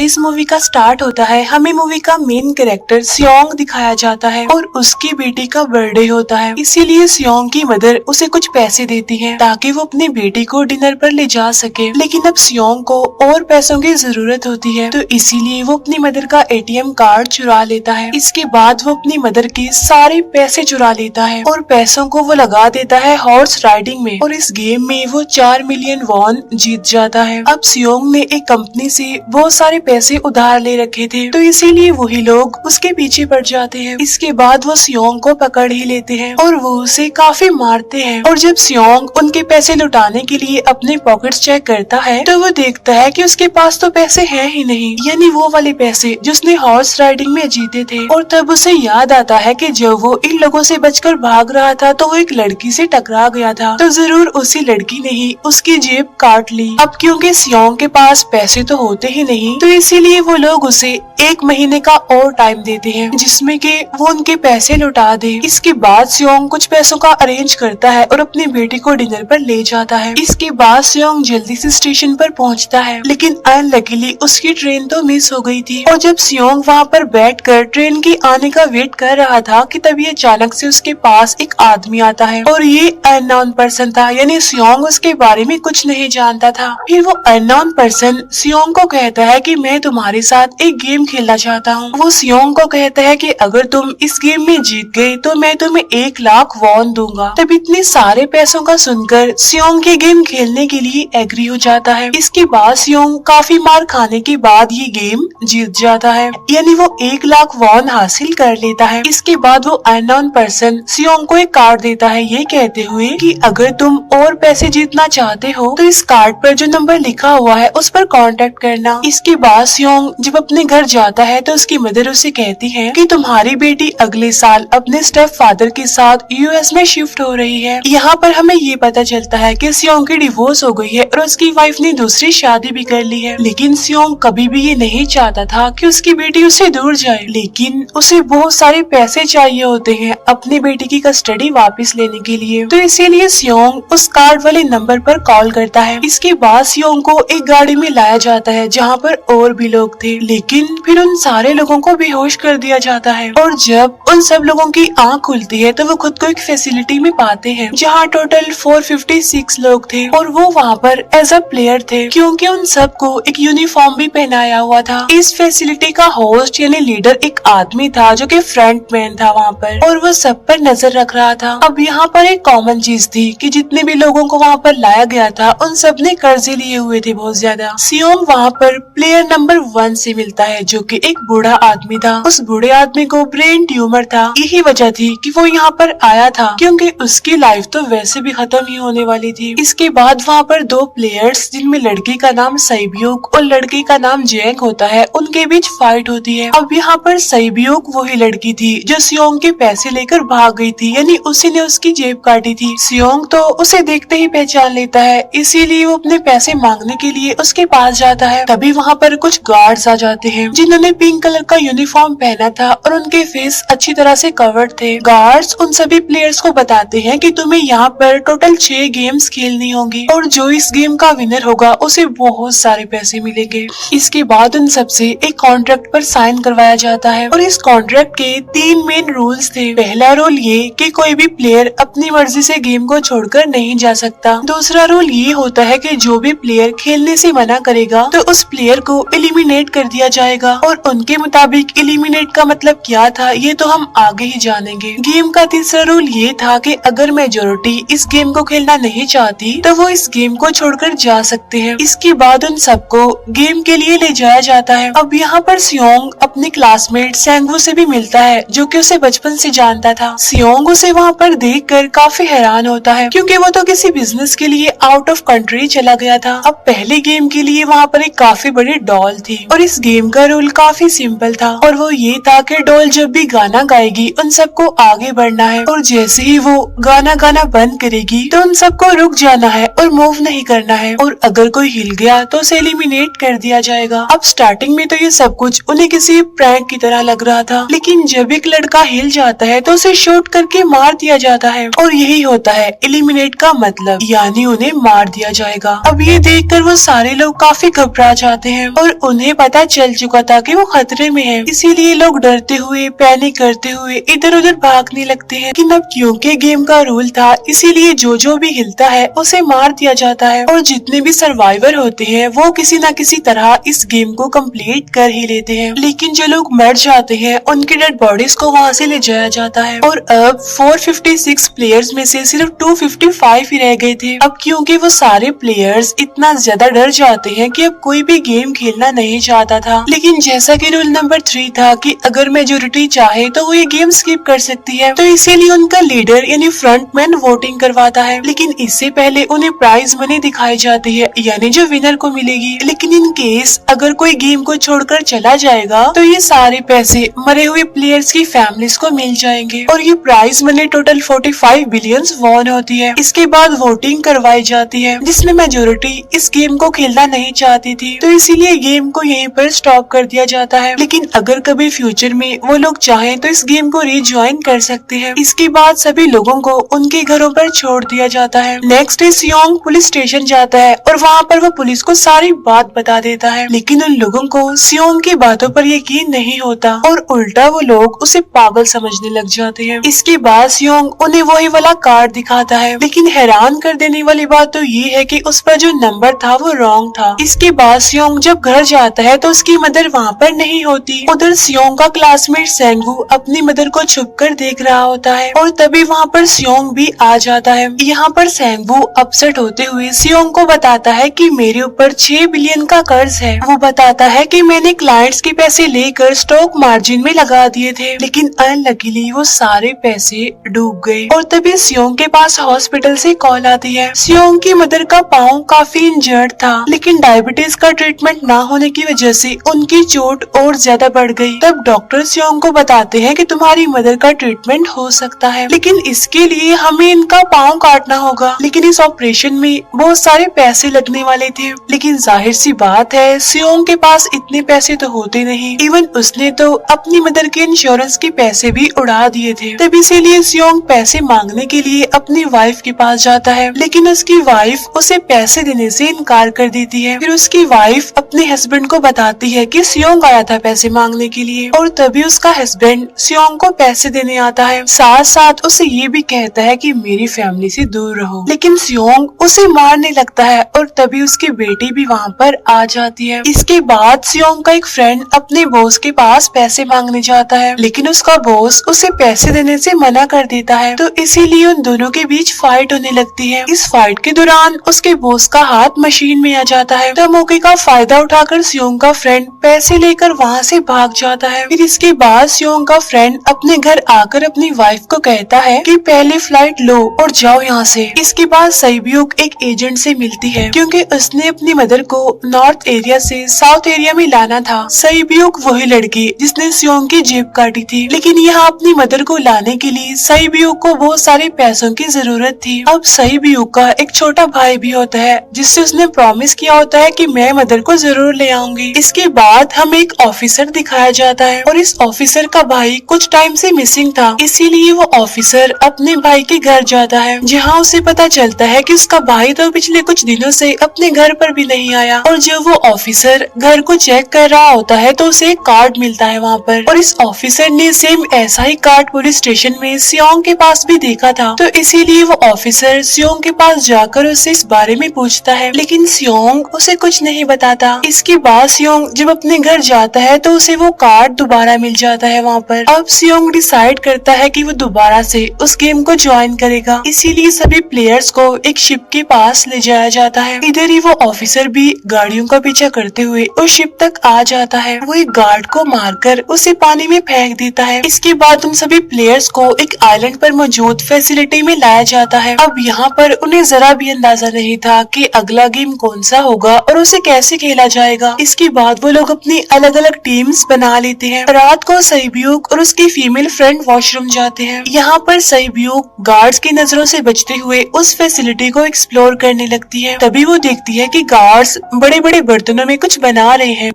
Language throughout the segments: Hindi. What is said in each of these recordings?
इस मूवी का स्टार्ट होता है, हमें मूवी का मेन कैरेक्टर सियोंग दिखाया जाता है और उसकी बेटी का बर्थडे होता है। इसीलिए सियोंग की मदर उसे कुछ पैसे देती है ताकि वो अपनी बेटी को डिनर पर ले जा सके। लेकिन अब सियोंग को और पैसों की जरूरत होती है, तो इसीलिए वो अपनी मदर का एटीएम कार्ड चुरा लेता है। इसके बाद वो अपनी मदर के सारे पैसे चुरा लेता है और पैसों को वो लगा देता है हॉर्स राइडिंग में, और इस गेम में वो 4 मिलियन वॉन जीत जाता है। अब सियोंग ने एक कंपनी से बहुत सारे पैसे उधार ले रखे थे, तो इसीलिए वही लोग उसके पीछे पड़ जाते हैं। इसके बाद वो सियोंग को पकड़ ही लेते हैं और वो उसे काफी मारते हैं। और जब सियोंग उनके पैसे लुटाने के लिए अपने पॉकेट्स चेक करता है तो वो देखता है कि उसके पास तो पैसे हैं ही नहीं, यानी वो वाले पैसे जो उसने हॉर्स राइडिंग में जीते थे। और तब उसे याद आता है कि जब वो इन लोगों से बचकर भाग रहा था तो वो एक लड़की से टकरा गया था, तो जरूर उसी लड़की ने ही उसकी जेब काट ली। अब क्योंकि सियोंग के पास पैसे तो होते ही नहीं, तो इसीलिए वो लोग उसे 1 महीने का और टाइम देते हैं जिसमें कि वो उनके पैसे लौटा दे। इसके बाद सियोंग कुछ पैसों का अरेंज करता है और अपनी बेटी को डिनर पर ले जाता है। इसके बाद सियोंग जल्दी से स्टेशन पर पहुंचता है, लेकिन अनलकीली उसकी ट्रेन तो मिस हो गई थी। और जब सियोंग वहां पर बैठकर ट्रेन की आने का वेट कर रहा था कि तभी अचानक से उसके पास एक आदमी आता है, और ये अननोन पर्सन था, यानी सियोंग उसके बारे में कुछ नहीं जानता था। फिर वो अननोन पर्सन सियोंग को कहता है कि मैं तुम्हारे साथ एक गेम खेलना चाहता हूँ। वो सियोंग को कहता है कि अगर तुम इस गेम में जीत गए तो मैं तुम्हें 1 लाख वॉन दूंगा। तब इतने सारे पैसों का सुनकर सियोंग के गेम खेलने के लिए एग्री हो जाता है। इसके बाद सियोंग काफी मार खाने के बाद ये गेम जीत जाता है, यानी वो 1 लाख वॉन हासिल कर लेता है। इसके बाद वो अननोन पर्सन सियोंग को एक कार्ड देता है, ये कहते हुए कि अगर तुम और पैसे जीतना चाहते हो तो इस कार्ड पर जो नंबर लिखा हुआ है उस पर कांटेक्ट करना। इसके बाद सियोंग जब अपने घर जाता है तो उसकी मदर उसे कहती है कि तुम्हारी बेटी अगले साल अपने स्टेप फादर के साथ यूएस में शिफ्ट हो रही है। यहाँ पर हमें ये पता चलता है कि सियोंग की डिवोर्स हो गई है और उसकी वाइफ ने दूसरी शादी भी कर ली है। लेकिन सियोंग कभी भी ये नहीं चाहता था कि उसकी बेटी उससे दूर जाए, लेकिन उसे बहुत सारे पैसे चाहिए होते हैं अपनी बेटी की कस्टडी वापस लेने के लिए, तो इसीलिए सियोंग उस कार्ड वाले नंबर पर कॉल करता है। इसके बाद सियोंग को एक गाड़ी में लाया जाता है जहाँ पर और भी लोग थे, लेकिन फिर उन सारे लोगों को बेहोश कर दिया जाता है। और जब उन सब लोगों की आंख खुलती है तो वो खुद को एक फैसिलिटी में पाते हैं जहाँ टोटल 456 लोग थे, और वो वहाँ पर एज अ प्लेयर थे क्योंकि उन सबको एक यूनिफॉर्म भी पहनाया हुआ था। इस फैसिलिटी का होस्ट यानी लीडर एक आदमी था जो कि फ्रंट मैन था वहाँ पर, और वो सब पर नजर रख रहा था। अब यहाँ पर एक कॉमन चीज थी कि जितने भी लोगों को वहाँ पर लाया गया था उन सब ने कर्जे लिए हुए थे बहुत ज्यादा। सियोंग वहाँ पर प्लेयर नंबर 1 से मिलता है जो कि एक बूढ़ा आदमी था। उस बूढ़े आदमी को ब्रेन ट्यूमर था, यही वजह थी कि वो यहाँ पर आया था क्योंकि उसकी लाइफ तो वैसे भी खत्म ही होने वाली थी। इसके बाद वहाँ पर 2 प्लेयर्स जिनमें लड़की का नाम सैबियोक और लड़के का नाम जैंग होता है, उनके बीच फाइट होती है। अब यहाँ पर सैबियोक वही लड़की थी जो सियोंग के पैसे लेकर भाग गई थी, यानी उसी ने उसकी जेब काटी थी। सियोंग तो उसे देखते ही पहचान लेता है, इसीलिए वो अपने पैसे मांगने के लिए उसके पास जाता है। तभी वहाँ पर कुछ गार्ड्स आ जाते हैं जिन्होंने पिंक कलर का यूनिफॉर्म पहना था और उनके फेस अच्छी तरह से कवर्ड थे। गार्ड्स उन सभी प्लेयर्स को बताते हैं कि तुम्हें यहाँ पर टोटल 6 गेम्स खेलनी होंगी और जो इस गेम का विनर होगा उसे बहुत सारे पैसे मिलेंगे। इसके बाद उन सबसे एक कॉन्ट्रैक्ट पर साइन करवाया जाता है, और इस कॉन्ट्रैक्ट के 3 मेन रूल्स थे। पहला रूल ये कि कोई भी प्लेयर अपनी मर्जी से गेम को छोड़कर नहीं जा सकता। दूसरा रूल ये होता है कि जो भी प्लेयर खेलने से मना करेगा तो उस प्लेयर को एलिमिनेट कर दिया जाएगा, और उनके मुताबिक एलिमिनेट का मतलब क्या था ये तो हम आगे ही जानेंगे। गेम का तीसरा रूल ये था कि अगर मेजोरिटी इस गेम को खेलना नहीं चाहती तो वो इस गेम को छोड़कर जा सकते हैं। इसके बाद उन सबको गेम के लिए ले जाया जाता है। अब यहाँ पर सियोंग अपने क्लासमेट सेंगवू से भी मिलता है जो कि उसे बचपन से जानता था। सियोंग उसे वहाँ पर देखकर काफी हैरान होता है क्योंकि वो तो किसी बिजनेस के लिए आउट ऑफ कंट्री चला गया था। अब पहले गेम के लिए वहाँ पर एक काफी बड़ी डॉल थी, और इस गेम का रूल काफी सिंपल था, और वो ये था कि डॉल जब भी गाना गाएगी उन सबको आगे बढ़ना है, और जैसे ही वो गाना बंद करेगी तो उन सबको रुक जाना है और मूव नहीं करना है, और अगर कोई हिल गया तो उसे एलिमिनेट कर दिया जाएगा। अब स्टार्टिंग में तो ये सब कुछ उन्हें किसी प्रैंक की तरह लग रहा था, लेकिन जब एक लड़का हिल जाता है तो उसे शूट करके मार दिया जाता है, और यही होता है एलिमिनेट का मतलब, यानी उन्हें मार दिया जाएगा। अब ये देखकर वो सारे लोग काफी घबरा जाते हैं और उन्हें पता चल चुका था कि वो खतरे में है, इसीलिए लोग डरते हुए पैनिक करते हुए इधर उधर भागने लगते हैं। लेकिन अब क्योंकि गेम का रूल था, इसीलिए जो भी हिलता है उसे मार दिया जाता है और जितने भी सर्वाइवर होते हैं वो किसी न किसी तरह इस गेम को कंप्लीट कर ही लेते हैं। लेकिन जो लोग मर जाते हैं उनकी डेड बॉडीज को वहाँ से ले जाया जाता है और अब 456 प्लेयर्स में से सिर्फ 255 ही रह गए थे। अब क्योंकि वो सारे प्लेयर्स इतना ज्यादा डर जाते हैं कि अब कोई भी गेम खेलना नहीं चाहता था। लेकिन जैसा कि रूल नंबर 3 था कि अगर मेजोरिटी चाहे तो वो ये गेम स्किप कर सकती है, तो इसीलिए उनका लीडर यानी फ्रंटमैन वोटिंग करवाता है। लेकिन इससे पहले उन्हें प्राइज मनी दिखाई जाती है, यानी जो विनर को मिलेगी। लेकिन इन केस अगर कोई गेम को छोड़कर चला जाएगा तो ये सारे पैसे मरे हुए प्लेयर्स की फैमिलीज को मिल जाएंगे और ये prize money total 45 billion won होती है। इसके बाद वोटिंग करवाई जाती है जिसमें मेजोरिटी इस गेम को खेलना नहीं चाहती थी, तो इसीलिए गेम को यहीं पर स्टॉप कर दिया जाता है। लेकिन अगर कभी फ्यूचर में वो लोग चाहें तो इस गेम को रीज्वाइन कर सकते हैं। इसके बाद सभी लोगों को उनके घरों पर छोड़ दिया जाता है। नेक्स्ट डे सियोंग पुलिस स्टेशन जाता है और वहाँ पर वो पुलिस को सारी बात बता देता है। लेकिन उन लोगों को सियोंग की बातों पर यकीन नहीं होता और उल्टा वो लोग उसे पागल समझने लग जाते हैं। इसके बाद सियोंग उन्हें वही वाला कार्ड दिखाता है, लेकिन हैरान कर देने वाली बात तो ये है कि उस पर जो नंबर था वो रॉन्ग था। इसके बाद सियोंग जब घर जाता है तो उसकी मदर वहाँ पर नहीं होती। उधर सियोंग का क्लासमेट सेंगू अपनी मदर को छुपकर देख रहा होता है और तभी वहाँ पर सियोंग भी आ जाता है। यहाँ पर सेंगू अपसेट होते हुए सियोंग को बताता है कि मेरे ऊपर 6 बिलियन का कर्ज है। वो बताता है कि मैंने क्लाइंट्स के पैसे लेकर स्टॉक मार्जिन में लगा दिए थे, लेकिन अनलकीली वो सारे पैसे डूब गए। और तभी सियोंग के पास हॉस्पिटल से कॉल आती है। सियोंग की मदर का पाँव काफी इंजर्ड था, लेकिन डायबिटीज का ट्रीटमेंट न होने की वजह से उनकी चोट और ज्यादा बढ़ गई। तब डॉक्टर सियोंग को बताते हैं कि तुम्हारी मदर का ट्रीटमेंट हो सकता है, लेकिन इसके लिए हमें इनका पाँव काटना होगा। लेकिन इस ऑपरेशन में बहुत सारे पैसे लगने वाले थे। लेकिन जाहिर सी बात है सियोंग के पास इतने पैसे तो होते नहीं। इवन उसने तो अपनी मदर के इंश्योरेंस के पैसे भी उड़ा दिए थे। तब इसीलिए सियोंग पैसे मांगने के लिए अपनी वाइफ के पास जाता है, लेकिन उसकी वाइफ उसे पैसे देने से इनकार कर देती है। फिर उसकी वाइफ अपने हस्बैंड को बताती है कि सियोंग आया था पैसे मांगने के लिए और तभी उसका हस्बैंड सियोंग को पैसे देने आता है। साथ साथ उसे ये भी कहता है कि मेरी फैमिली से दूर रहो। लेकिन सियोंग उसे मारने लगता है और तभी उसकी बेटी भी वहाँ पर आ जाती है। इसके बाद सियोंग का एक फ्रेंड अपने बॉस के पास पैसे मांगने जाता है, लेकिन उसका बॉस उसे पैसे देने से मना कर देता है, तो इसीलिए उन दोनों के बीच फाइट होने लगती है। इस फाइट के दौरान उसके बॉस का हाथ मशीन में आ जाता है, तो मौके का फायदा उठाकर सियोंग का फ्रेंड पैसे लेकर वहाँ से भाग जाता है। फिर इसके बाद सियोंग का फ्रेंड अपने घर आकर अपनी वाइफ को कहता है कि पहले फ्लाइट लो और जाओ यहाँ से। इसके बाद सईब्यूक एक एजेंट से मिलती है क्योंकि उसने अपनी मदर को नॉर्थ एरिया से साउथ एरिया में लाना था। सईब्यूक वही लड़की जिसने सियोंग की जेब काटी थी, लेकिन यहाँ अपनी मदर को लाने के लिए सईब्यूक को बहुत सारे पैसों की जरूरत थी। अब सईब्यूक का एक छोटा भाई भी होता है जिससे उसने प्रॉमिस किया होता है कि मैं मदर को जरूर ले आऊंगी। इसके बाद हमें एक ऑफिसर दिखाया जाता है और इस ऑफिसर का भाई कुछ टाइम से मिसिंग था, इसीलिए वो ऑफिसर अपने भाई के घर जाता है, जहाँ उसे पता चलता है कि उसका भाई तो पिछले कुछ दिनों से अपने घर पर भी नहीं आया। और जब वो ऑफिसर घर को चेक कर रहा होता है तो उसे एक कार्ड मिलता है वहाँ पर, और इस ऑफिसर ने सेम ऐसा ही कार्ड पुलिस स्टेशन में सियोंग के पास भी देखा था, तो इसीलिए वो ऑफिसर सियोंग के पास जाकर उससे इस बारे में पूछता है, लेकिन सियोंग उसे कुछ नहीं बताता। इसके बाद सियोंग जब अपने घर जाता है तो उसे वो कार्ड दोबारा मिल जाता है वहाँ पर। अब सियोंग डिसाइड करता है कि वो दोबारा से उस गेम को ज्वाइन करेगा, इसीलिए सभी प्लेयर्स को एक शिप के पास ले जाया जाता है। इधर ही वो ऑफिसर भी गाड़ियों का पीछा करते हुए उस शिप तक आ जाता है। वो एक गार्ड को मारकर उसे पानी में फेंक देता है। इसके बाद उन सभी प्लेयर्स को एक आइलैंड पर मौजूद फैसिलिटी में लाया जाता है। अब यहाँ पर उन्हें जरा भी अंदाजा नहीं था कि अगला गेम कौन सा होगा और उसे कैसे खेला जाएगा। इसके बाद वो लोग अपनी अलग अलग टीम्स बना लेते हैं। रात को सईब्यूक और उसकी फीमेल फ्रेंड वॉशरूम जाते हैं। यहाँ पर सईब्यूक गार्ड्स की नजरों से बचते हुए उस फैसिलिटी को एक्सप्लोर करने लगती है। तभी वो देखती है कि गार्ड्स बड़े बड़े बर्तनों में कुछ बना रहे हैं।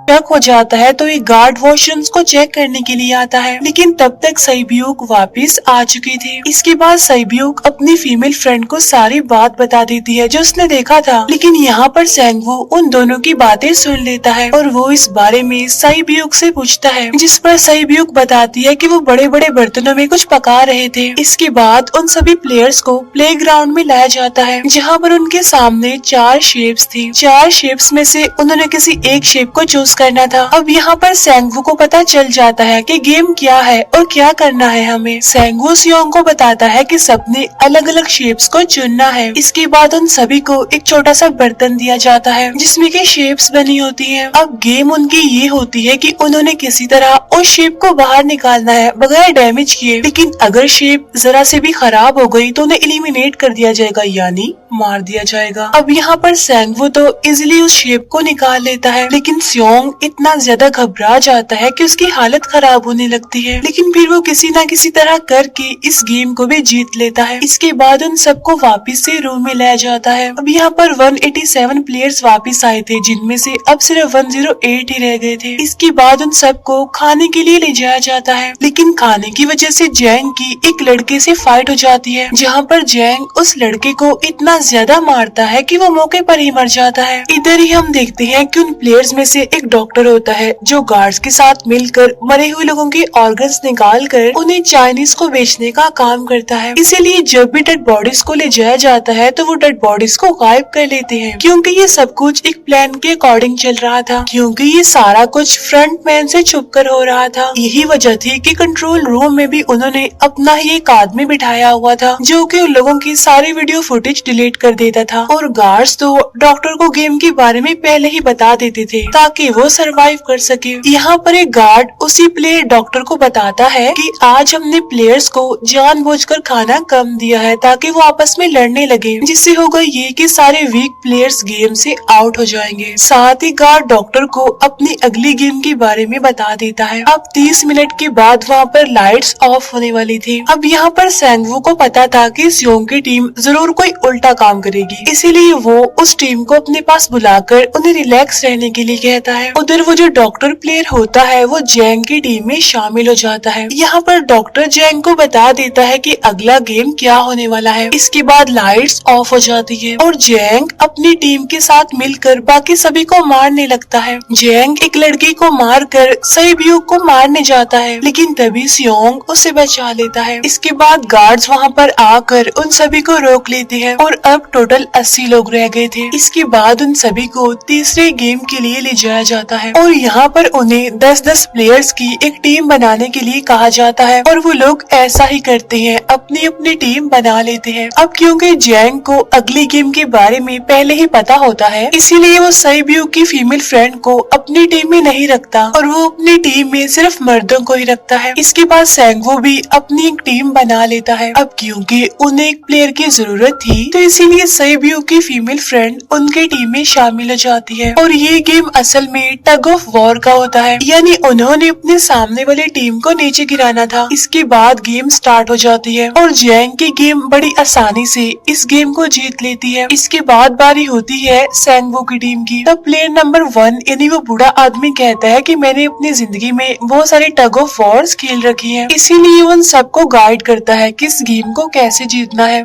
शक हो जाता है तो एक गार्ड वॉशरूम्स को चेक करने के लिए आता है, लेकिन तब तक सईब्यूक वापस आ चुकी थी। इसके बाद सईब्यूक अपनी फीमेल फ्रेंड को सारी बात बता देती है जो उसने देखा था, लेकिन यहाँ पर सेंगवू उन दोनों की बातें सुन लेता है और वो इस बारे में सईब्यूक से पूछता है, जिस पर सईब्यूक बताती है कि वो बड़े बड़े बर्तनों में कुछ पका रहे थे। इसके बाद उन सभी प्लेयर्स को प्लेग्राउंड में लाया जाता है, जहाँ पर उनके सामने 4 शेप्स थी। 4 शेप्स में से उन्होंने किसी एक शेप को चूज करना था। अब यहाँ पर सेंगवू को पता चल जाता है कि गेम क्या है और क्या करना है हमें। सेंगवू सियोंग को बताता है कि सबने अलग अलग शेप्स को चुनना है। इसके बाद उन सभी को एक छोटा सा बर्तन दिया जाता है जिसमें की शेप्स बनी होती है। अब गेम उनकी ये होती है कि उन्होंने किसी तरह उस शेप को बाहर निकालना है बगैर डैमेज किए, लेकिन अगर शेप जरा से भी खराब हो गई तो उन्हें एलिमिनेट कर दिया जाएगा, यानी मार दिया जाएगा। अब यहाँ पर सेंगवू तो इजिली उस शेप को निकाल लेता है, लेकिन सियोंग इतना ज्यादा घबरा जाता है कि उसकी हालत खराब होने लगती है, लेकिन फिर वो किसी न किसी तरह करके इस गेम को भी जीत लेता है। इसके बाद उन सबको वापस से रूम में लाया जाता है। अब यहाँ पर 187 प्लेयर्स वापस आए थे, जिनमें से अब सिर्फ 108 ही रह गए थे। इसके बाद उन सबको खाने के लिए ले जाया जाता है, लेकिन खाने की वजह से जैंग की एक लड़के से फाइट हो जाती है, जहाँ पर जैंग उस लड़के को इतना ज्यादा मारता है कि वो मौके पर ही मर जाता है। इधर ही हम देखते हैं कि उन प्लेयर्स में से एक डॉक्टर होता है जो गार्ड्स के साथ मिलकर मरे हुए लोगों के ऑर्गन्स निकाल कर उन्हें चाइनीज को बेचने का काम करता है। इसीलिए जब भी डेड बॉडीज को ले जाया जाता है तो वो डेड बॉडीज को गायब कर लेते हैं, क्योंकि ये सब कुछ एक प्लान के अकॉर्डिंग चल रहा था, क्योंकि ये सारा कुछ फ्रंटमैन से छुपकर हो रहा था। यही वजह थी कि कंट्रोल रूम में भी उन्होंने अपना ही एक आदमी बिठाया हुआ था जो कि उन लोगों की सारी वीडियो फुटेज डिलीट कर देता था, और गार्ड्स तो डॉक्टर को गेम के बारे में पहले ही बता देते थे ताकि वो सरवाइव कर सके। यहाँ पर एक गार्ड उसी प्लेयर डॉक्टर को बताता है कि आज हमने प्लेयर्स को जानबूझकर खाना कम दिया है ताकि वो आपस में लड़ने लगे, जिससे होगा ये कि सारे वीक प्लेयर्स गेम से आउट हो जाएंगे। साथ ही गार्ड डॉक्टर को अपनी अगली गेम के बारे में बता देता है। अब 30 मिनट के बाद वहाँ पर लाइट्स ऑफ होने वाली थी। अब यहाँ पर सेंगवू को पता था कि सियोंग की टीम जरूर कोई उल्टा काम करेगी, इसीलिए वो उस टीम को अपने पास बुलाकर उन्हें रिलैक्स रहने के लिए कहता है। उधर वो जो डॉक्टर प्लेयर होता है वो जैंग की टीम में शामिल हो जाता है। यहाँ पर डॉक्टर जैंग को बता देता है कि अगला गेम क्या होने वाला है। इसके बाद लाइट्स ऑफ हो जाती है और जैंग अपनी टीम के साथ मिलकर बाकी सभी को मारने लगता है। जैंग एक लड़की को मारकर सईब्यूक को मारने जाता है, लेकिन तभी सियोंग उसे बचा लेता है। इसके बाद गार्ड्स वहाँ पर आकर उन सभी को रोक लेते हैं और अब टोटल 80 लोग रह गए थे। इसके बाद उन सभी को तीसरे गेम के लिए ले जाया जाता है और यहाँ पर उन्हें 10-10 प्लेयर्स की एक टीम बनाने के लिए कहा जाता है, और वो लोग ऐसा ही करते हैं, अपनी अपनी टीम बना लेते हैं। अब क्योंकि जैंग को अगली गेम के बारे में पहले ही पता होता है, इसीलिए वो सईब्यूक की फीमेल फ्रेंड को अपनी टीम में नहीं रखता और वो अपनी टीम में सिर्फ मर्दों को ही रखता है। इसके बाद सेंगवू भी अपनी एक टीम बना लेता है। अब क्योंकि उन्हें एक प्लेयर की जरूरत थी तो इसीलिए सईब्यूक की फीमेल फ्रेंड उनके टीम में शामिल हो जाती है, और ये गेम असल में टग ऑफ वॉर का होता है, यानी उन्होंने अपने सामने वाली टीम को नीचे गिराना था। इसके बाद गेम स्टार्ट हो जाती है और जैंग की गेम बड़ी आसानी से इस गेम को जीत लेती है। इसके बाद बारी होती है सेंगवू की टीम की। तब प्लेयर नंबर 1 यानी वो बूढ़ा आदमी कहता है कि मैंने अपनी जिंदगी में बहुत सारी टग ऑफ वॉर्स खेल रखी है, इसीलिए उन सबको गाइड करता है कि इस गेम को कैसे जीतना है।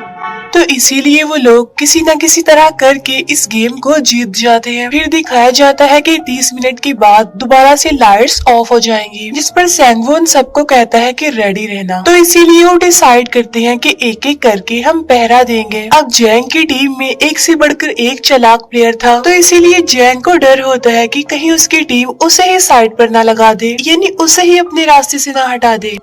तो इसीलिए वो लोग किसी न किसी तरह करके इस गेम को जीत जाते हैं। फिर दिखाया जाता है कि 30 मिनट के बाद दोबारा से लाइट्स ऑफ हो जाएंगी, जिस पर सेंगवू उन सबको कहता है कि रेडी रहना। तो इसीलिए वो डिसाइड करते हैं कि एक एक करके हम पहरा देंगे। अब जैंग की टीम में एक से बढ़कर एक चालाक प्लेयर था, तो इसीलिए जैंग को डर होता है कि कहीं उसकी टीम उसे ही साइड पर न लगा दे, यानी उसे ही अपने रास्ते से न हटा दे।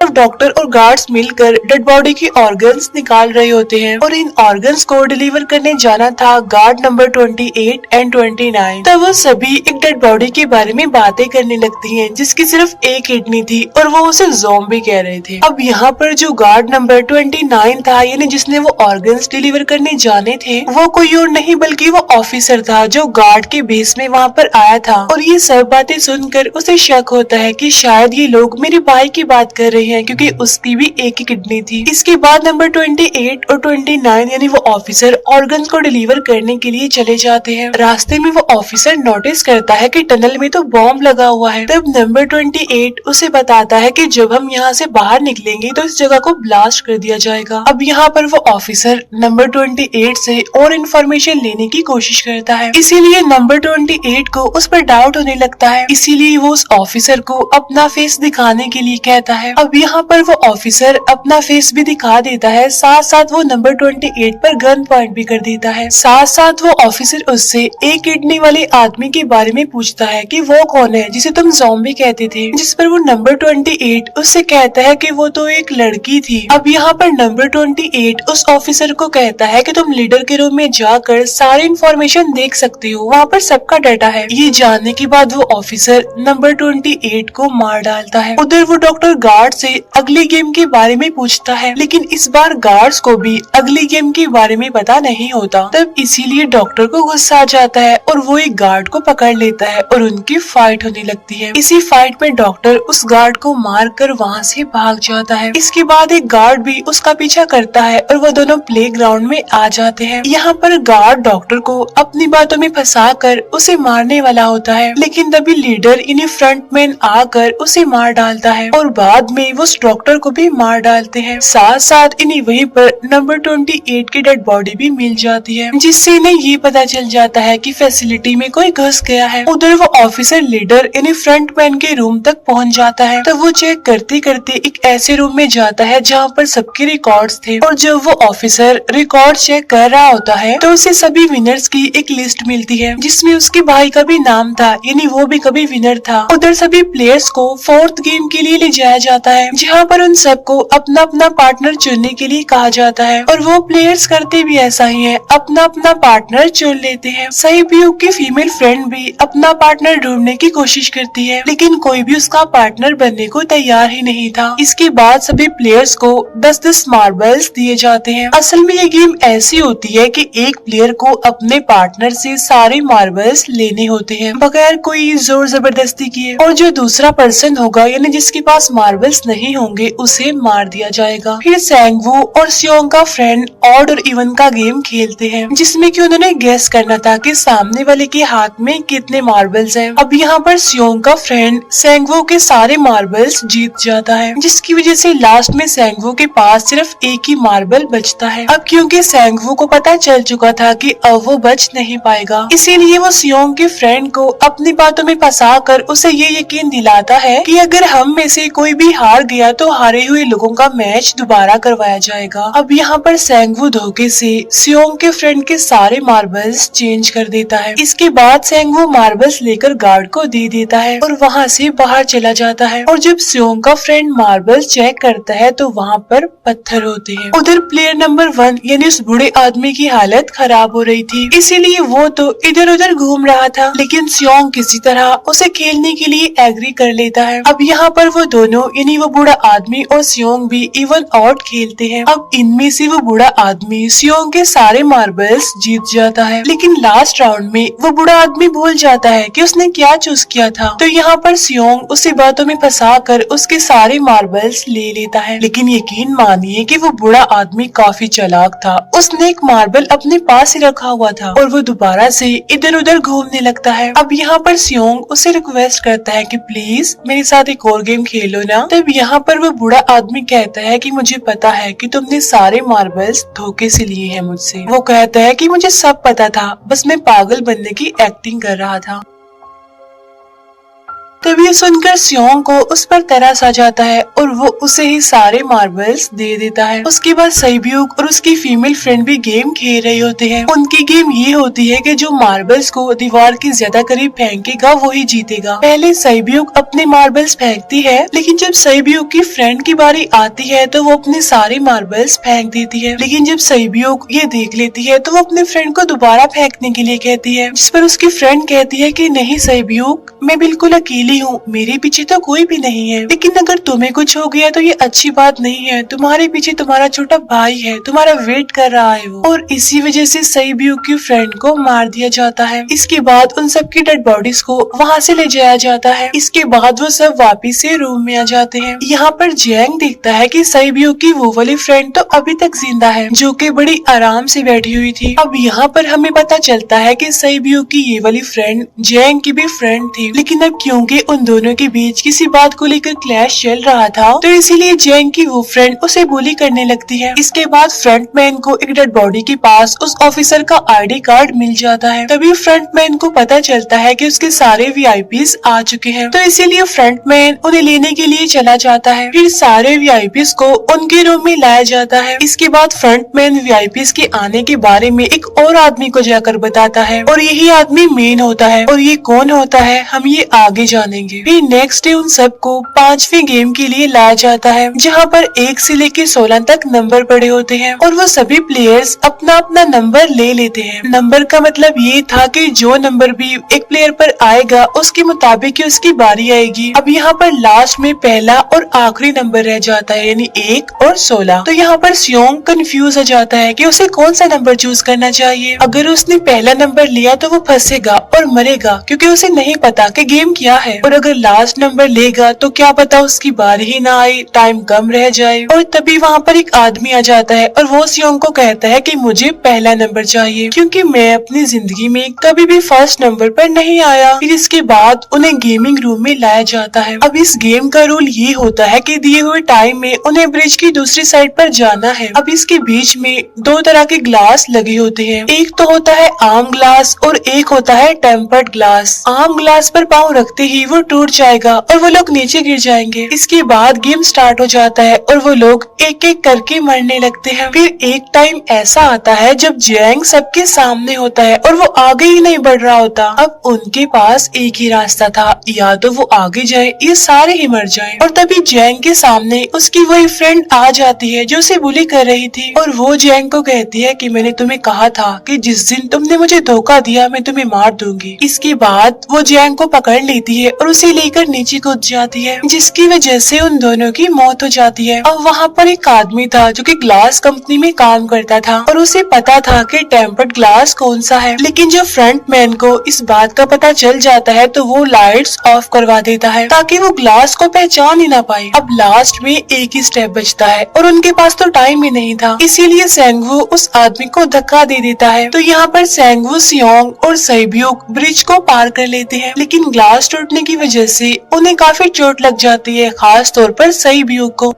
अब डॉक्टर और गार्ड्स मिलकर डेड बॉडी के ऑर्गन्स निकाल रहे होते हैं और इन ऑर्गन्स को डिलीवर करने जाना था गार्ड नंबर 28 एंड 29। तब वो सभी एक डेड बॉडी के बारे में बातें करने लगती हैं जिसकी सिर्फ एक किडनी थी और वो उसे ज़ॉम्बी कह रहे थे। अब यहाँ पर जो गार्ड नंबर 29 था, यानी जिसने वो ऑर्गन्स डिलीवर करने जाने थे, वो कोई और नहीं बल्कि वो ऑफिसर था जो गार्ड के बेस में वहाँ पर आया था। और ये सब बातें सुनकर उसे शक होता है कि शायद ये लोग मेरे भाई की बात कर रहे हैं हैं क्योंकि उसकी भी एक ही किडनी थी। इसके बाद नंबर 28 और 29 यानी वो ऑफिसर ऑर्गन्स को डिलीवर करने के लिए चले जाते हैं। रास्ते में वो ऑफिसर नोटिस करता है कि टनल में तो बॉम्ब लगा हुआ है। तब नंबर 28 उसे बताता है कि जब हम यहाँ से बाहर निकलेंगे तो इस जगह को ब्लास्ट कर दिया जाएगा। अब यहाँ पर वो ऑफिसर नंबर 28 से और इन्फॉर्मेशन लेने की कोशिश करता है, इसीलिए नंबर 28 को उस पर डाउट होने लगता है। इसीलिए वो उस ऑफिसर को अपना फेस दिखाने के लिए कहता है। अब यहाँ पर वो ऑफिसर अपना फेस भी दिखा देता है, साथ साथ वो नंबर 28 पर गन पॉइंट भी कर देता है। साथ साथ वो ऑफिसर उससे एक किडनी वाले आदमी के बारे में पूछता है कि वो कौन है जिसे तुम ज़ॉम्बी कहते थे, जिस पर वो नंबर 28 उससे कहता है कि वो तो एक लड़की थी। अब यहाँ पर नंबर 28 उस ऑफिसर को कहता है कि तुम लीडर के रूम में जाकर सारी इन्फॉर्मेशन देख सकते हो, वहाँ पर सबका डाटा है। ये जानने के बाद वो ऑफिसर नंबर 28 को मार डालता है। उधर वो डॉक्टर गार्ड से अगली गेम के बारे में पूछता है, लेकिन इस बार गार्ड्स को भी अगली गेम के बारे में पता नहीं होता। तब इसीलिए डॉक्टर को गुस्सा आ जाता है और वो एक गार्ड को पकड़ लेता है और उनकी फाइट होने लगती है। इसी फाइट में डॉक्टर उस गार्ड को मार कर वहाँ से भाग जाता है। इसके बाद एक गार्ड भी उसका पीछा करता है और वो दोनों प्लेग्राउंड में आ जाते हैं। यहाँ पर गार्ड डॉक्टर को अपनी बातों में फंसा कर उसे मारने वाला होता है, लेकिन तभी लीडर यानी फ्रंटमैन आकर उसे मार डालता है और बाद में वो उस डॉक्टर को भी मार डालते हैं। साथ साथ इन्हीं वहीं पर नंबर 28 की डेड बॉडी भी मिल जाती है, जिससे इन्हें ये पता चल जाता है कि फैसिलिटी में कोई घुस गया है। उधर वो ऑफिसर लीडर यानी फ्रंटमैन के रूम तक पहुंच जाता है। तो वो चेक करते करते एक ऐसे रूम में जाता है जहाँ पर सबके रिकॉर्ड्स थे, और जब वो ऑफिसर रिकॉर्ड चेक कर रहा होता है तो उसे सभी विनर्स की एक लिस्ट मिलती है, जिसमें उसके भाई का भी नाम था, यानी वो भी कभी विनर था। उधर सभी प्लेयर्स को 4th गेम के लिए ले जाया जाता है, जहाँ पर उन सबको अपना अपना पार्टनर चुनने के लिए कहा जाता है, और वो प्लेयर्स करते भी ऐसा ही है, अपना अपना पार्टनर चुन लेते हैं। सहयोग की फीमेल फ्रेंड भी अपना पार्टनर ढूंढने की कोशिश करती है, लेकिन कोई भी उसका पार्टनर बनने को तैयार ही नहीं था। इसके बाद सभी प्लेयर्स को 10-10 मार्बल्स दिए जाते हैं। असल में ये गेम ऐसी होती है कि एक प्लेयर को अपने पार्टनर से सारे मार्बल्स लेने होते हैं बगैर कोई जोर जबरदस्ती किए, और जो दूसरा पर्सन होगा यानी जिसके पास मार्बल्स नहीं होंगे उसे मार दिया जाएगा। फिर सैंगवू और सियोंग का फ्रेंड ऑड और इवन का गेम खेलते हैं, जिसमें कि उन्होंने गेस करना था कि सामने वाले के हाथ में कितने मार्बल्स हैं। अब यहाँ पर सियोंग का फ्रेंड सैंगवू के सारे मार्बल्स जीत जाता है, जिसकी वजह से लास्ट में सैंगवू के पास सिर्फ एक ही मार्बल बचता है। अब क्योंकि सैंगवू को पता चल चुका था कि अब वो बच नहीं पाएगा, इसीलिए वो सियोंग के फ्रेंड को अपनी बातों में फंसा कर उसे ये यकीन दिलाता है कि अगर हम में से कोई भी हार गया तो हारे हुए लोगों का मैच दोबारा करवाया जाएगा। अब यहाँ पर सैंगवू धोखे से सियोंग के फ्रेंड के सारे मार्बल्स चेंज कर देता है। इसके बाद सैंगवू मार्बल्स लेकर गार्ड को दे देता है और वहाँ से बाहर चला जाता है, और जब सियोंग का फ्रेंड मार्बल्स चेक करता है तो वहाँ पर पत्थर होते हैं। उधर प्लेयर नंबर 1 यानी उस बूढ़े आदमी की हालत खराब हो रही थी, इसीलिए वो तो इधर उधर घूम रहा था, लेकिन सियोंग किसी तरह उसे खेलने के लिए एग्री कर लेता है। अब यहाँ पर वो दोनों यानी वो बूढ़ा आदमी और सियोंग भी इवन आउट खेलते हैं। अब इनमें से वो बूढ़ा आदमी सियोंग के सारे मार्बल्स जीत जाता है, लेकिन लास्ट राउंड में वो बूढ़ा आदमी भूल जाता है कि उसने क्या चूज किया था। तो यहाँ पर सियोंग उसी बातों में फंसा कर उसके सारे मार्बल्स ले लेता है, लेकिन यकीन मानिए कि वो बूढ़ा आदमी काफी चालाक था। उसने एक मार्बल अपने पास ही रखा हुआ था और वो दोबारा से इधर उधर घूमने लगता है। अब यहाँ पर सियोंग उसे रिक्वेस्ट करता है कि प्लीज मेरे साथ एक और गेम खेलो ना। तब यहाँ पर वो बूढ़ा आदमी कहता है कि मुझे पता है कि तुमने सारे मार्बल्स धोखे से लिए हैं मुझसे। वो कहता है कि मुझे सब पता था, बस मैं पागल बनने की एक्टिंग कर रहा था। तभी सुनकर सियोंग को उस पर तरस आ जाता है और वो उसे ही सारे मार्बल्स दे देता है। उसके बाद सैब्यूक और उसकी फीमेल फ्रेंड भी गेम खेल रहे होते हैं। उनकी गेम ये होती है कि जो मार्बल्स को दीवार के ज्यादा करीब फेंकेगा वो ही जीतेगा। पहले सैब्यूक अपने मार्बल्स फेंकती है, लेकिन जब सैब्यूक की फ्रेंड की बारी आती है तो वो अपने सारे मार्बल्स फेंक देती है, लेकिन जब सैब्यूक ये देख लेती है तो वो अपने फ्रेंड को दोबारा फेंकने के लिए कहती है, जिस पर उसकी फ्रेंड कहती है कि नहीं सैब्यूक, मैं बिल्कुल अकेली हूँ, मेरे पीछे तो कोई भी नहीं है, लेकिन अगर तुम्हें कुछ कुछ हो गया तो ये अच्छी बात नहीं है, तुम्हारे पीछे तुम्हारा छोटा भाई है, तुम्हारा वेट कर रहा है वो। और इसी वजह से सईब्यू की फ्रेंड को मार दिया जाता है। इसके बाद उन सबकी डेड बॉडीज को वहाँ से ले जाया जाता है। इसके बाद वो सब वापिस से रूम में आ जाते हैं। यहाँ पर जैंग देखता है कि सईब्यू की वो वाली फ्रेंड तो अभी तक जिंदा है, जो कि बड़ी आराम से बैठी हुई थी। अब यहाँ पर हमें पता चलता है कि सईब्यू की ये वाली फ्रेंड जैंग की भी फ्रेंड थी, लेकिन अब क्योंकि उन दोनों के बीच किसी बात को लेकर क्लैश चल रहा था, तो इसीलिए जैंग की वो फ्रेंड उसे बुली करने लगती है। इसके बाद फ्रंटमैन को एक डेड बॉडी के पास उस ऑफिसर का आईडी कार्ड मिल जाता है। तभी फ्रंटमैन को पता चलता है कि उसके सारे वीआईपीज आ चुके हैं, तो इसीलिए फ्रंटमैन उन्हें लेने के लिए चला जाता है। फिर सारे वीआईपीज को उनके रूम में लाया जाता है। इसके बाद फ्रंटमैन वीआईपीज के आने के बारे में एक और आदमी को जाकर बताता है, और यही आदमी मेन होता है। और ये कौन होता है हम ये आगे जानेंगे। फिर नेक्स्ट डे उन सबको 5वें गेम के लिए लाया जाता है, जहाँ पर 1 से लेकर 16 तक नंबर पड़े होते हैं, और वो सभी प्लेयर्स अपना अपना नंबर ले लेते हैं। नंबर का मतलब ये था कि जो नंबर भी एक प्लेयर पर आएगा उसके मुताबिक ही उसकी बारी आएगी। अब यहाँ पर लास्ट में पहला और आखिरी नंबर रह जाता है, यानी 1 और 16। तो यहाँ पर सियोंग कंफ्यूज हो जाता है कि उसे कौन सा नंबर चूज करना चाहिए। अगर उसने पहला नंबर लिया तो वो फंसेगा और मरेगा, क्योंकि उसे नहीं पता कि गेम क्या है। और अगर लास्ट नंबर लेगा तो क्या पता उसकी बारी ही ना आए, टाइम कम रह जाए। और तभी वहाँ पर एक आदमी आ जाता है और वो सियोंग को कहता है कि मुझे पहला नंबर चाहिए, क्योंकि मैं अपनी जिंदगी में कभी भी फर्स्ट नंबर पर नहीं आया। फिर इसके बाद उन्हें गेमिंग रूम में लाया जाता है। अब इस गेम का रूल ये होता है कि दिए हुए टाइम में उन्हें ब्रिज की दूसरी साइड पर जाना है। अब इसके बीच में 2 तरह के ग्लास लगे होते हैं, एक तो होता है आम ग्लास और एक होता है टेम्पर्ड ग्लास। आम ग्लास पर पाँव रखते ही वो टूट जाएगा और वो लोग नीचे गिर जाएंगे। इसके बाद गेम स्टार्ट हो जाता है और वो लोग एक एक करके मरने लगते हैं। फिर एक टाइम ऐसा आता है जब जैंग सबके सामने होता है और वो आगे ही नहीं बढ़ रहा होता। अब उनके पास एक ही रास्ता था, या तो वो आगे जाए या सारे ही मर जाएं। और तभी जैंग के सामने उसकी वही फ्रेंड आ जाती है जो उसे बुली कर रही थी, और वो जैंग को कहती है कि मैंने तुम्हें कहा था कि जिस दिन तुमने मुझे धोखा दिया मैं तुम्हें मार दूंगी। इसके बाद वो जैंग को पकड़ लेती है और उसे लेकर नीचे कूद जाती है, जिसकी वजह से उन दोनों की मौत हो जाती है। अब वहाँ पर एक आदमी था जो कि ग्लास कंपनी में काम करता था, और उसे पता था कि टेम्पर्ड ग्लास कौन सा है। लेकिन जब फ्रंटमैन को इस बात का पता चल जाता है तो वो लाइट्स ऑफ करवा देता है ताकि वो ग्लास को पहचान ही ना पाए। अब लास्ट में एक ही स्टेप बचता है और उनके पास तो टाइम ही नहीं था, इसीलिए सेंगवू उस आदमी को धक्का दे देता है। तो यहाँ पर सेंगवू, सियोंग और सईब्यू ब्रिज को पार कर लेते हैं, लेकिन ग्लास टूटने की वजह से उन्हें काफी चोट लग जाती है, खास तौर पर सईब्यू को।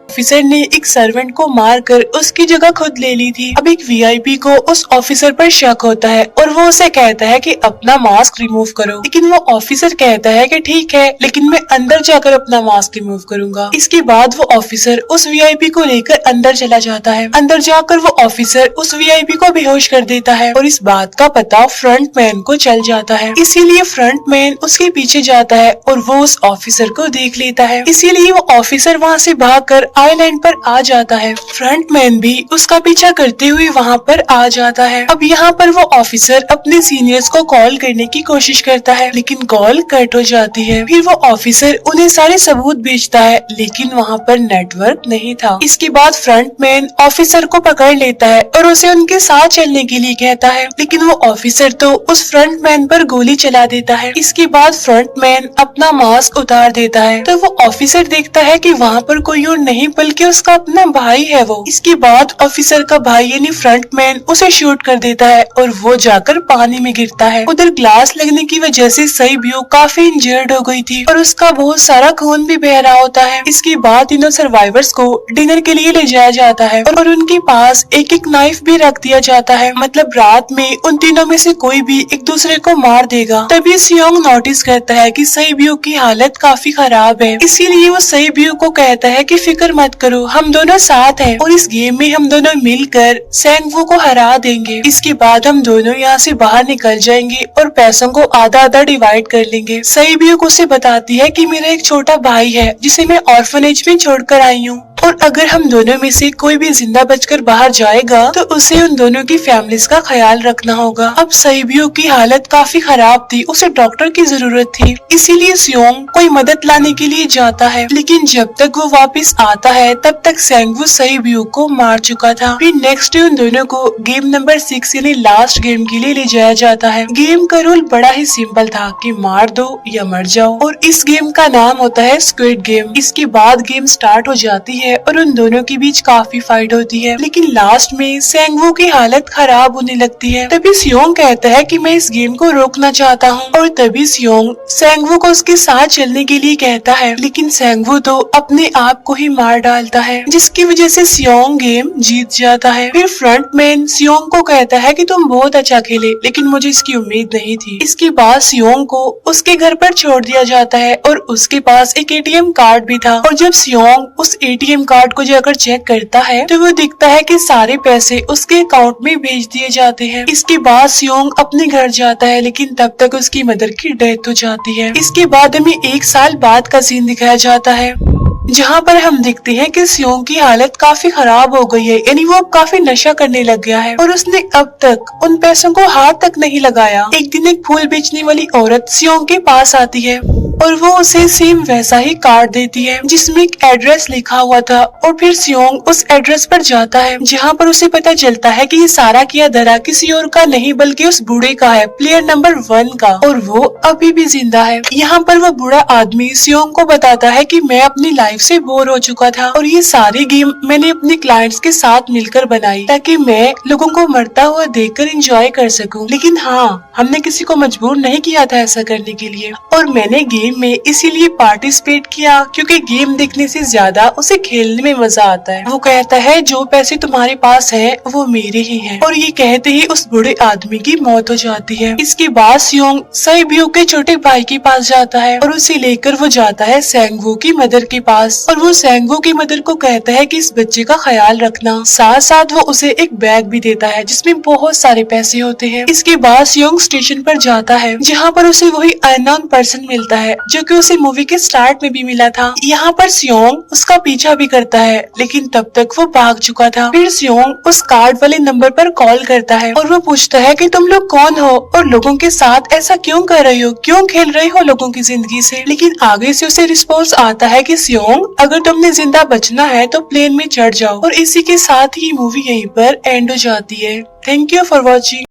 ऑफिसर ने एक सर्वेंट को मारकर उसकी जगह खुद ले ली थी। अब एक वीआईपी को उस ऑफिसर पर शक होता है और वो उसे कहता है कि अपना मास्क रिमूव करो, लेकिन वो ऑफिसर कहता है कि ठीक है, लेकिन मैं अंदर जाकर अपना मास्क रिमूव करूंगा। इसके बाद वो ऑफिसर उस वीआईपी को लेकर अंदर चला जाता है। अंदर जाकर वो ऑफिसर उस वीआईपी को बेहोश कर देता है, और इस बात का पता फ्रंटमैन को चल जाता है। इसीलिए फ्रंटमैन उसके पीछे जाता है और वो उस ऑफिसर को देख लेता है। इसीलिए वो ऑफिसर वहाँ से भागकर आइलैंड पर आ जाता है। फ्रंटमैन भी उसका पीछा करते हुए वहाँ पर आ जाता है। अब यहाँ पर वो ऑफिसर अपने सीनियर्स को कॉल करने की कोशिश करता है, लेकिन कॉल कट हो जाती है। फिर वो ऑफिसर उन्हें सारे सबूत भेजता है, लेकिन वहाँ पर नेटवर्क नहीं था। इसके बाद फ्रंटमैन ऑफिसर को पकड़ लेता है और उसे उनके साथ चलने के लिए कहता है, लेकिन वो ऑफिसर तो उस फ्रंटमैन पर गोली चला देता है। इसके बाद फ्रंटमैन अपना मास्क उतार देता है, तो वो ऑफिसर देखता है कि वहाँ पर कोई और नहीं बल्कि उसका अपना भाई है वो। इसके बाद ऑफिसर का भाई यानी फ्रंटमैन उसे शूट कर देता है और वो जाकर पानी में गिरता है। उधर ग्लास लगने की वजह से सईब्यू काफी इंजर्ड हो गई थी और उसका बहुत सारा खून भी बह रहा होता है। इसके बाद तीनों सर्वाइवर्स को डिनर के लिए ले जाया जाता है और उनके पास एक एक नाइफ भी रख दिया जाता है, मतलब रात में उन तीनों में से कोई भी एक दूसरे को मार देगा। तभी सियोंग नोटिस करता है कि सईब्यू की हालत काफी खराब है, इसीलिए वो सईब्यू को कहता है कि फिक्र मत करो, हम दोनों साथ हैं और इस गेम में हम दोनों मिलकर सेंगवू को हरा देंगे। इसके बाद हम दोनों यहाँ से बाहर निकल जाएंगे और पैसों को आधा आधा डिवाइड कर लेंगे। सईब्यू उसे बताती है कि मेरा एक छोटा भाई है जिसे मैं ऑर्फनेज में छोड़कर आई हूँ, और अगर हम दोनों में से कोई भी जिंदा बचकर बाहर जाएगा तो उसे उन दोनों की फैमिलीज का ख्याल रखना होगा। अब सहीबियो की हालत काफी खराब थी, उसे डॉक्टर की जरूरत थी, इसीलिए सियोंग कोई मदद लाने के लिए जाता है। लेकिन जब तक वो वापस आता है तब तक सैंगवू सहीबियो को मार चुका था। फिर नेक्स्ट डे उन दोनों को गेम नंबर 6 यानी लास्ट गेम के लिए ले जाया जाता है। गेम का रूल बड़ा ही सिंपल था कि मार दो या मर जाओ, और इस गेम का नाम होता है स्क्विड गेम। इसके बाद गेम स्टार्ट हो जाती है और उन दोनों के बीच काफी फाइट होती है, लेकिन लास्ट में सैंगवू की हालत खराब होने लगती है। तभी सियोंग कहता है कि मैं इस गेम को रोकना चाहता हूँ, और तभी सियोंग सैंगवू को उसके साथ चलने के लिए कहता है, लेकिन सैंगवू तो अपने आप को ही मार डालता है, जिसकी वजह से सियोंग गेम जीत जाता है। फिर फ्रंटमैन सियोंग को कहता है कि तुम बहुत अच्छा खेले, लेकिन मुझे इसकी उम्मीद नहीं थी। इसके बाद सियोंग को उसके घर पर छोड़ दिया जाता है और उसके पास एक एटीएम कार्ड भी था, और जब सियोंग उस एटीएम कार्ड को जाकर चेक करता है तो वो दिखता है कि सारे पैसे उसके अकाउंट में भेज दिए जाते हैं। इसके बाद सियोंग अपने घर जाता है, लेकिन तब तक उसकी मदर की डेथ हो जाती है। इसके बाद हमें 1 साल बाद का सीन दिखाया जाता है, जहाँ पर हम देखते हैं कि सियोंग की हालत काफी खराब हो गई है, यानी वो अब काफी नशा करने लग गया है और उसने अब तक उन पैसों को हाथ तक नहीं लगाया। एक दिन एक फूल बेचने वाली औरत सियोंग के पास आती है और वो उसे सेम वैसा ही कार्ड देती है जिसमें एक एड्रेस लिखा हुआ था, और फिर सियोंग उस एड्रेस पर जाता है, जहाँ पर उसे पता चलता है कि ये सारा किया धरा किसी और का नहीं बल्कि उस बूढ़े का है, प्लेयर नंबर 1 का, और वो अभी भी जिंदा है। यहाँ पर वो बूढ़ा आदमी सियोंग को बताता है कि मैं अपनी लाइफ से बोर हो चुका था और ये सारी गेम मैंने अपने क्लाइंट्स के साथ मिलकर बनाई ताकि मैं लोगों को मरता हुआ देखकर एंजॉय कर सकूं। लेकिन हाँ, हमने किसी को मजबूर नहीं किया था ऐसा करने के लिए, और मैंने गेम में इसीलिए पार्टिसिपेट किया क्योंकि गेम देखने से ज्यादा उसे खेलने में मजा आता है। वो कहता है जो पैसे तुम्हारे पास है वो मेरे ही हैं, और ये कहते ही उस बूढ़े आदमी की मौत हो जाती है। इसके बाद सियोंग सहीबियो के छोटे भाई के पास जाता है और उसे लेकर वो जाता है सैंगवू की मदर के पास, और वो सैंगवू की मदर को कहता है कि इस बच्चे का ख्याल रखना। साथ साथ वो उसे एक बैग भी देता है जिसमें बहुत सारे पैसे होते हैं। इसके बाद सियोंग स्टेशन पर जाता है, जहाँ पर उसे वही अननोन पर्सन मिलता है जो कि उसे मूवी के स्टार्ट में भी मिला था। यहाँ पर सियोंग उसका पीछा भी करता है, लेकिन तब तक वो भाग चुका था। फिर सियोंग उस कार्ड वाले नंबर पर कॉल करता है और वो पूछता है कि तुम लोग कौन हो और लोगों के साथ ऐसा क्यों कर रहे हो, क्यों खेल रहे हो लोगों की जिंदगी से। लेकिन आगे से उसे रिस्पॉन्स आता है कि सियोंग अगर तुमने जिंदा बचना है तो प्लेन में चढ़ जाओ, और इसी के साथ ही मूवी यहीं पर एंड हो जाती है। Thank you for watching.